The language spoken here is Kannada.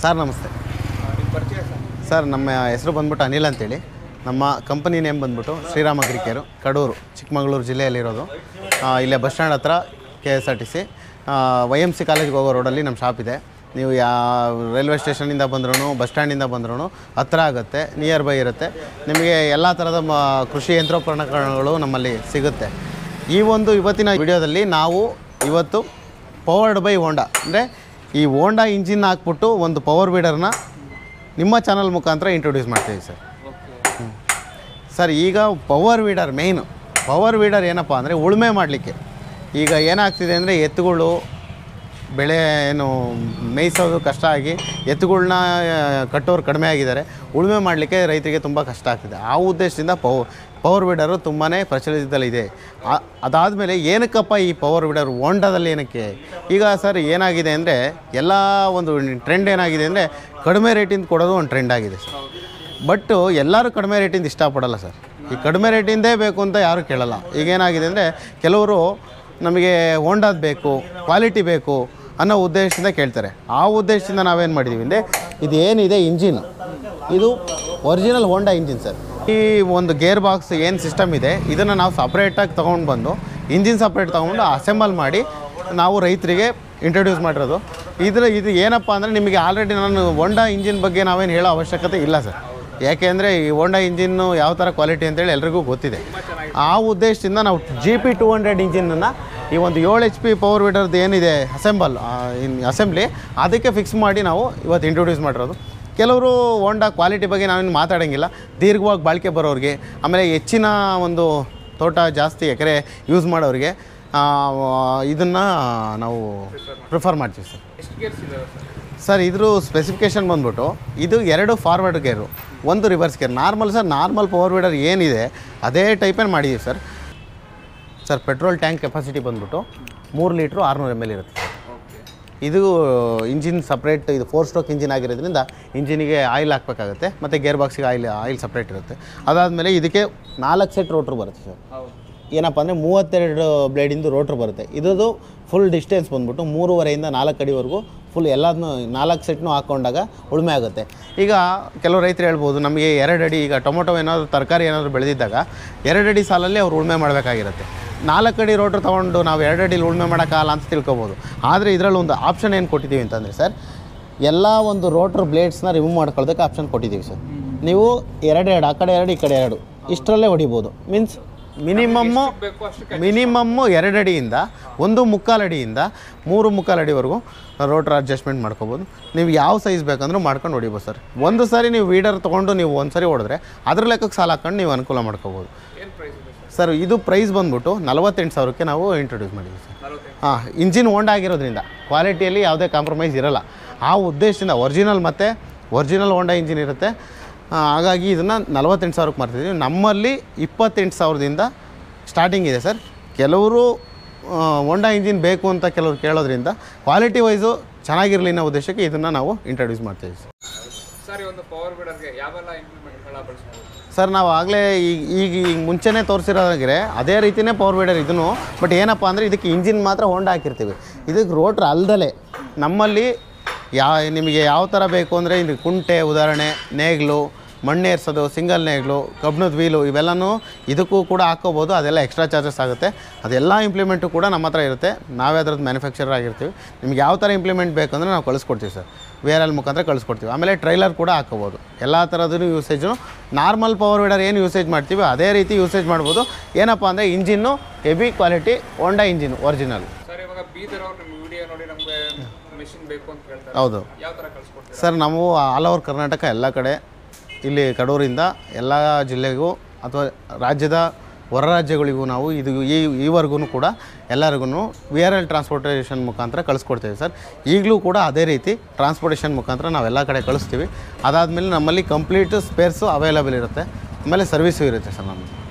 ಸರ್ ನಮಸ್ತೆ. ನಿಮ್ಮ ಪರಿಚಯ ಸರ್ ನಮ್ಮ ಹೆಸರು ಬಂದ್ಬಿಟ್ಟು ಅನಿಲ್ ಅಂತೇಳಿ. ನಮ್ಮ ಕಂಪನಿ ನೇಮ್ ಬಂದ್ಬಿಟ್ಟು ಶ್ರೀರಾಮ ಅಗ್ರಿಕೇರು, ಕಡೂರು, ಚಿಕ್ಕಮಗಳೂರು ಜಿಲ್ಲೆಯಲ್ಲಿರೋದು. ಇಲ್ಲೇ ಬಸ್ ಸ್ಟ್ಯಾಂಡ್ ಹತ್ರ KSRTC YMC ಕಾಲೇಜ್ಗೆ ಹೋಗೋ ರೋಡಲ್ಲಿ ನಮ್ಮ ಶಾಪ್ ಇದೆ. ನೀವು ರೈಲ್ವೆ ಸ್ಟೇಷನಿಂದ ಬಂದ್ರೂ ಬಸ್ ಸ್ಟ್ಯಾಂಡಿಂದ ಬಂದ್ರೂ ಹತ್ತಿರ ಆಗುತ್ತೆ, ನಿಯರ್ ಬೈ ಇರುತ್ತೆ. ನಿಮಗೆ ಎಲ್ಲ ಥರದ ಕೃಷಿ ಯಂತ್ರೋಪಕರಣಗಳು ನಮ್ಮಲ್ಲಿ ಸಿಗುತ್ತೆ. ಈ ಒಂದು ಇವತ್ತಿನ ವಿಡಿಯೋದಲ್ಲಿ ನಾವು ಇವತ್ತು ಪವರ್ಡ್ ಬೈ ಹೋಂಡಾ ಅಂದರೆ ಈ ಹೋಂಡಾ ಇಂಜಿನ್ ಹಾಕ್ಬಿಟ್ಟು ಒಂದು ಪವರ್ ವೀಡರ್ನ ನಿಮ್ಮ ಚಾನಲ್ ಮುಖಾಂತರ ಇಂಟ್ರೊಡ್ಯೂಸ್ ಮಾಡ್ತೀವಿ ಸರ್. ಸರ್ ಈಗ ಪವರ್ ವೀಡರ್ ಮೇಯ್ನು ಪವರ್ ವೀಡರ್ ಏನಪ್ಪ ಅಂದರೆ ಉಳುಮೆ ಮಾಡಲಿಕ್ಕೆ. ಈಗ ಏನಾಗ್ತಿದೆ ಅಂದರೆ ಎತ್ತುಗಳು ಬೆಳೆ ಏನು ಮೇಯಿಸೋದು ಕಷ್ಟ ಆಗಿ ಎತ್ತುಗಳನ್ನ ಕಟ್ಟೋರು ಕಡಿಮೆ ಆಗಿದ್ದಾರೆ. ಉಳುಮೆ ಮಾಡಲಿಕ್ಕೆ ರೈತರಿಗೆ ತುಂಬ ಕಷ್ಟ ಆಗ್ತಿದೆ. ಆ ಉದ್ದೇಶದಿಂದ ಪವರ್ ವೀಡರು ತುಂಬಾ ಪ್ರಚಲಿತದಲ್ಲಿದೆ. ಅದಾದಮೇಲೆ ಏನಕ್ಕಪ್ಪ ಈ ಪವರ್ ವೀಡರ್ ಹೋಂಡಾದಲ್ಲಿ ಏನಕ್ಕೆ? ಈಗ ಸರ್ ಏನಾಗಿದೆ ಅಂದರೆ ಎಲ್ಲ ಒಂದು ಟ್ರೆಂಡ್ ಏನಾಗಿದೆ ಅಂದರೆ ಕಡಿಮೆ ರೇಟಿಂದ ಕೊಡೋದು ಒಂದು ಟ್ರೆಂಡ್ ಆಗಿದೆ ಸರ್. ಬಟ್ ಎಲ್ಲರೂ ಕಡಿಮೆ ರೇಟಿಂದ ಇಷ್ಟಪಡಲ್ಲ ಸರ್. ಈ ಕಡಿಮೆ ರೇಟಿಂದೇ ಬೇಕು ಅಂತ ಯಾರೂ ಕೇಳಲ್ಲ. ಈಗೇನಾಗಿದೆ ಅಂದರೆ ಕೆಲವರು ನಮಗೆ ಹೋಂಡಾದ ಬೇಕು, ಕ್ವಾಲಿಟಿ ಬೇಕು ಅನ್ನೋ ಉದ್ದೇಶದಿಂದ ಕೇಳ್ತಾರೆ. ಆ ಉದ್ದೇಶದಿಂದ ನಾವೇನು ಮಾಡಿದ್ದೀವಿ ಅಂದರೆ ಇದು ಏನಿದೆ ಇಂಜಿನ್, ಇದು ಒರಿಜಿನಲ್ ಹೋಂಡಾ ಇಂಜಿನ್ ಸರ್. ಈ ಒಂದು ಗೇರ್ ಬಾಕ್ಸ್ ಏನು ಸಿಸ್ಟಮ್ ಇದೆ ಇದನ್ನು ನಾವು ಸಪ್ರೇಟಾಗಿ ತೊಗೊಂಡು ಬಂದು ಇಂಜಿನ್ ಸಪ್ರೇಟ್ ತೊಗೊಂಡು ಅಸೆಂಬಲ್ ಮಾಡಿ ನಾವು ರೈತರಿಗೆ ಇಂಟ್ರೊಡ್ಯೂಸ್ ಮಾಡಿರೋದು. ಇದು ಏನಪ್ಪ ಅಂದರೆ ನಿಮಗೆ ಆಲ್ರೆಡಿ ನಾನು ಹೋಂಡಾ ಇಂಜಿನ್ ಬಗ್ಗೆ ನಾವೇನು ಹೇಳೋ ಅವಶ್ಯಕತೆ ಇಲ್ಲ ಸರ್. ಯಾಕೆಂದರೆ ಈ ಹೋಂಡಾ ಇಂಜಿನ್ನು ಯಾವ ಥರ ಕ್ವಾಲಿಟಿ ಅಂತೇಳಿ ಎಲ್ರಿಗೂ ಗೊತ್ತಿದೆ. ಆ ಉದ್ದೇಶದಿಂದ ನಾವು GP200 ಇಂಜಿನನ್ನು ಈ ಒಂದು 7 HP ಪವರ್ ವೀಡರ್ದು ಏನಿದೆ ಅಸೆಂಬ್ಲಿ ಅದಕ್ಕೆ ಫಿಕ್ಸ್ ಮಾಡಿ ನಾವು ಇವತ್ತು ಇಂಟ್ರೊಡ್ಯೂಸ್ ಮಾಡಿರೋದು. ಕೆಲವರು ಹೋಂಡಾ ಕ್ವಾಲಿಟಿ ಬಗ್ಗೆ ನಾವೇನು ಮಾತಾಡೋಂಗಿಲ್ಲ. ದೀರ್ಘವಾಗಿ ಬಾಳಿಕೆ ಬರೋರಿಗೆ, ಆಮೇಲೆ ಹೆಚ್ಚಿನ ಒಂದು ತೋಟ ಜಾಸ್ತಿ ಎಕರೆ ಯೂಸ್ ಮಾಡೋರಿಗೆ ಇದನ್ನು ನಾವು ಪ್ರಿಫರ್ ಮಾಡ್ತೀವಿ ಸರ್. ಎಷ್ಟು ಗೇರ್ಸ್ ಇದಾವೆ ಸರ್ ಇದ್ರ ಸ್ಪೆಸಿಫಿಕೇಷನ್ ಬಂದ್ಬಿಟ್ಟು ಇದು 2 forward gear, 1 reverse gear. Normal power weeder ಏನಿದೆ ಅದೇ ಟೈಪೇನು ಮಾಡಿದ್ದೀವಿ sir. Sir petrol tank capacity ಬಂದ್ಬಿಟ್ಟು 3 ಲೀಟ್ರು 600 ml ಇರುತ್ತೆ ಸರ್. ಇದು ಇಂಜಿನ್ ಸಪ್ರೇಟ್, ಇದು 4 ಸ್ಟ್ರೋಕ್ ಇಂಜಿನ್ ಆಗಿರೋದ್ರಿಂದ ಇಂಜಿನಿಗೆ ಆಯಿಲ್ ಹಾಕಬೇಕಾಗುತ್ತೆ, ಮತ್ತು ಗೇರ್ ಬಾಕ್ಸಿಗೆ ಆಯಿಲ್ ಸಪ್ರೇಟ್ ಇರುತ್ತೆ. ಅದಾದಮೇಲೆ ಇದಕ್ಕೆ 4 ಸೆಟ್ ರೋಟ್ರ್ ಬರುತ್ತೆ ಸರ್. ಏನಪ್ಪ ಅಂದರೆ 32 ಬ್ಲೇಡಿಂದು ರೋಟ್ರ್ ಬರುತ್ತೆ. ಇದ್ದು ಫುಲ್ ಡಿಸ್ಟೆನ್ಸ್ ಬಂದ್ಬಿಟ್ಟು 3.5 4 ಅಡಿವರೆಗೂ ಫುಲ್ ಎಲ್ಲದನ್ನೂ 4 ಸೆಟ್ನೂ ಹಾಕ್ಕೊಂಡಾಗ ಉಳುಮೆ ಆಗುತ್ತೆ. ಈಗ ಕೆಲವು ರೈತರು ಹೇಳ್ಬೋದು ನಮಗೆ 2 ಅಡಿ, ಈಗ ಟೊಮೊಟೊ ಏನಾದರೂ ತರಕಾರಿ ಏನಾದರೂ ಬೆಳೆದಿದ್ದಾಗ 2 ಅಡಿ ಸಾಲಲ್ಲಿ ಅವ್ರು ಉಳುಮೆ ಮಾಡಬೇಕಾಗಿರುತ್ತೆ. 4 ಅಡಿ ರೋಟ್ರ್ ತೊಗೊಂಡು ನಾವು 2 ಅಡಿಲಿ ಉಳುಮೆ ಮಾಡೋಕ್ಕಾಗಲ್ಲ ಅಂತ ತಿಳ್ಕೊಬೋದು. ಆದರೆ ಇದರಲ್ಲಿ ಒಂದು ಆಪ್ಷನ್ ಏನು ಕೊಟ್ಟಿದ್ದೀವಿ ಅಂತಂದರೆ ಸರ್, ಎಲ್ಲ ಒಂದು ರೋಟ್ರ್ ಬ್ಲೇಡ್ಸ್ನ ರಿಮೂವ್ ಮಾಡ್ಕೊಳ್ಳೋದಕ್ಕೆ ಆಪ್ಷನ್ ಕೊಟ್ಟಿದ್ದೀವಿ ಸರ್. ನೀವು 2 ಆ ಕಡೆ 2 ಈ ಕಡೆ 2 ಇಷ್ಟರಲ್ಲೇ ಹೊಡಿಬೋದು. ಮೀನ್ಸ್ ಮಿನಿಮಮ್ಮು 2 ಅಡಿಯಿಂದ 1.25 ಅಡಿಯಿಂದ 3.25 ಅಡಿವರೆಗೂ ರೋಟ್ರ್ ಅಡ್ಜಸ್ಟ್ಮೆಂಟ್ ಮಾಡ್ಕೋಬೋದು. ನೀವು ಯಾವ ಸೈಜ್ ಬೇಕಂದ್ರೂ ಮಾಡ್ಕೊಂಡು ಹೊಡಿಬೋದು ಸರ್. ಒಂದು ಸಾರಿ ನೀವು ವೀಡರ್ ತೊಗೊಂಡು ನೀವು ಒಂದು ಸಾರಿ ಹೊಡೆದ್ರೆ ಅದ್ರ ಲೆಕ್ಕಕ್ಕೆ ಸಾಲ ಹಾಕೊಂಡು ನೀವು ಅನುಕೂಲ ಮಾಡ್ಕೋಬೋದು ಸರ್. ಇದು ಪ್ರೈಸ್ ಬಂದ್ಬಿಟ್ಟು 48,000ಕ್ಕೆ ನಾವು ಇಂಟ್ರೊಡ್ಯೂಸ್ ಮಾಡಿದ್ದೀವಿ ಸರ್. ಇಂಜಿನ್ ಹೋಂಡಾ ಆಗಿರೋದ್ರಿಂದ ಕ್ವಾಲಿಟಿಯಲ್ಲಿ ಯಾವುದೇ ಕಾಂಪ್ರಮೈಸ್ ಇರೋಲ್ಲ. ಆ ಉದ್ದೇಶದಿಂದ ಒರಿಜಿನಲ್ ಹೋಂಡಾ ಇಂಜಿನ್ ಇರುತ್ತೆ. ಹಾಗಾಗಿ ಇದನ್ನು 48,000ಕ್ಕೆ ಮಾಡ್ತಿದ್ದೀವಿ. ನಮ್ಮಲ್ಲಿ 28,000ದಿಂದ ಸ್ಟಾರ್ಟಿಂಗ್ ಇದೆ ಸರ್. ಕೆಲವರು ಹೋಂಡಾ ಇಂಜಿನ್ ಬೇಕು ಅಂತ ಕೆಲವರು ಕೇಳೋದ್ರಿಂದ ಕ್ವಾಲಿಟಿ ವೈಸು ಚೆನ್ನಾಗಿರಲಿ ಅನ್ನೋ ಉದ್ದೇಶಕ್ಕೆ ಇದನ್ನು ನಾವು ಇಂಟ್ರೊಡ್ಯೂಸ್ ಮಾಡ್ತೀವಿ ಸರ್. ಒಂದು ಪವರ್ ವೀಡರ್ಗೆ ಯಾವೆಲ್ಲ ಇಂಪ್ಲಿಮೆಂಟ್ಗಳ ಬಳಸ್ಬೋದು ಸರ್? ನಾವು ಆಗಲೇ ಈಗ ಮುಂಚೆನೇ ತೋರಿಸಿರೋದಾಗಿದ್ರೆ ಅದೇ ರೀತಿಯೇ ಪವರ್ ವೀಡರ್ ಇದನ್ನು. ಬಟ್ ಏನಪ್ಪ ಅಂದರೆ ಇದಕ್ಕೆ ಇಂಜಿನ್ ಮಾತ್ರ ಹೋಂಡಾ ಹಾಕಿರ್ತೀವಿ. ಇದಕ್ಕೆ ರೋಟ್ರ್ ಅಲ್ದಲೇ ನಮ್ಮಲ್ಲಿ ನಿಮಗೆ ಯಾವ ಥರ ಬೇಕು ಅಂದರೆ ಇದು ಕುಂಟೆ ಉದಾಹರಣೆ, ನೇಗ್ಲು, ಮಣ್ಣು ಏರ್ಸೋದು, ಸಿಂಗಲ್ ನೇಗ್ಲು, ಕಬ್ಬಿಣದ ವೀಲು ಇವೆಲ್ಲನೂ ಇದಕ್ಕೂ ಕೂಡ ಹಾಕ್ಕೋಬೋದು. ಅದೆಲ್ಲ ಎಕ್ಸ್ಟ್ರಾ ಚಾರ್ಜಸ್ ಆಗುತ್ತೆ. ಅದೆಲ್ಲ ಇಂಪ್ಲಿಮೆಂಟು ಕೂಡ ನಮ್ಮ ಹತ್ರ ಇರುತ್ತೆ. ನಾವೇ ಅದ್ರದ್ದು ಮ್ಯಾನುಫ್ಯಾಕ್ಚರರ್ ಆಗಿರ್ತೀವಿ. ನಿಮ್ಗೆ ಯಾವ ಥರ ಇಂಪ್ಲಿಮೆಂಟ್ ಬೇಕಂದರೆ ನಾವು ಕಳಿಸ್ಕೊಡ್ತೀವಿ ಸರ್. VRL ಮುಖಾಂತರ ಕಳಿಸ್ಕೊಡ್ತೀವಿ. ಆಮೇಲೆ ಟ್ರೈಲರ್ ಕೂಡ ಹಾಕ್ಕೋಬೋದು. ಎಲ್ಲ ಥರದ್ದು ಯೂಸೇಜು ನಾರ್ಮಲ್ ಪವರ್ ವೀಡರ್ ಏನು ಯೂಸೇಜ್ ಮಾಡ್ತೀವಿ ಅದೇ ರೀತಿ ಯೂಸೇಜ್ ಮಾಡ್ಬೋದು. ಏನಪ್ಪ ಅಂದರೆ ಇಂಜಿನ್ನು ಹೆವಿ ಕ್ವಾಲಿಟಿ ಹೋಂಡಾ ಇಂಜಿನ್ ಒರಿಜಿನಲ್ ಸರ್. ಇವಾಗ ಬೀದರ್ ಅವ್ರು ನಿಮ್ಮ ವಿಡಿಯೋ ನೋಡಿ ನಮಗೆ ಮೆಷಿನ್ ಬೇಕು ಅಂತ ಹೇಳ್ತಾರೆ. ಹೌದು ಯಾವ ಥರ ಕಳಿಸ್ಕೊಡ್ತೀವಿ ಸರ್? ನಾವು ಆಲ್ ಓವರ್ ಕರ್ನಾಟಕ ಎಲ್ಲ ಕಡೆ, ಇಲ್ಲಿ ಕಡೂರಿಂದ ಎಲ್ಲ ಜಿಲ್ಲೆಗೂ ಅಥವಾ ರಾಜ್ಯದ ಹೊರ ರಾಜ್ಯಗಳಿಗೂ ನಾವು ಈವರೆಗೂ ಕೂಡ ಎಲ್ಲರಿಗೂ VRL ಟ್ರಾನ್ಸ್ಪೋರ್ಟೇಷನ್ ಮುಖಾಂತರ ಕಳಿಸ್ಕೊಡ್ತೀವಿ ಸರ್. ಈಗಲೂ ಕೂಡ ಅದೇ ರೀತಿ ಟ್ರಾನ್ಸ್ಪೋರ್ಟೇಷನ್ ಮುಖಾಂತರ ನಾವೆಲ್ಲ ಕಡೆ ಕಳಿಸ್ತೀವಿ. ಅದಾದಮೇಲೆ ನಮ್ಮಲ್ಲಿ ಕಂಪ್ಲೀಟ್ ಸ್ಪೇರ್ಸು ಅವೈಲೇಬಲ್ ಇರುತ್ತೆ. ಆಮೇಲೆ ಸರ್ವಿಸು ಇರುತ್ತೆ ಸರ್ ನಮ್ಮದು.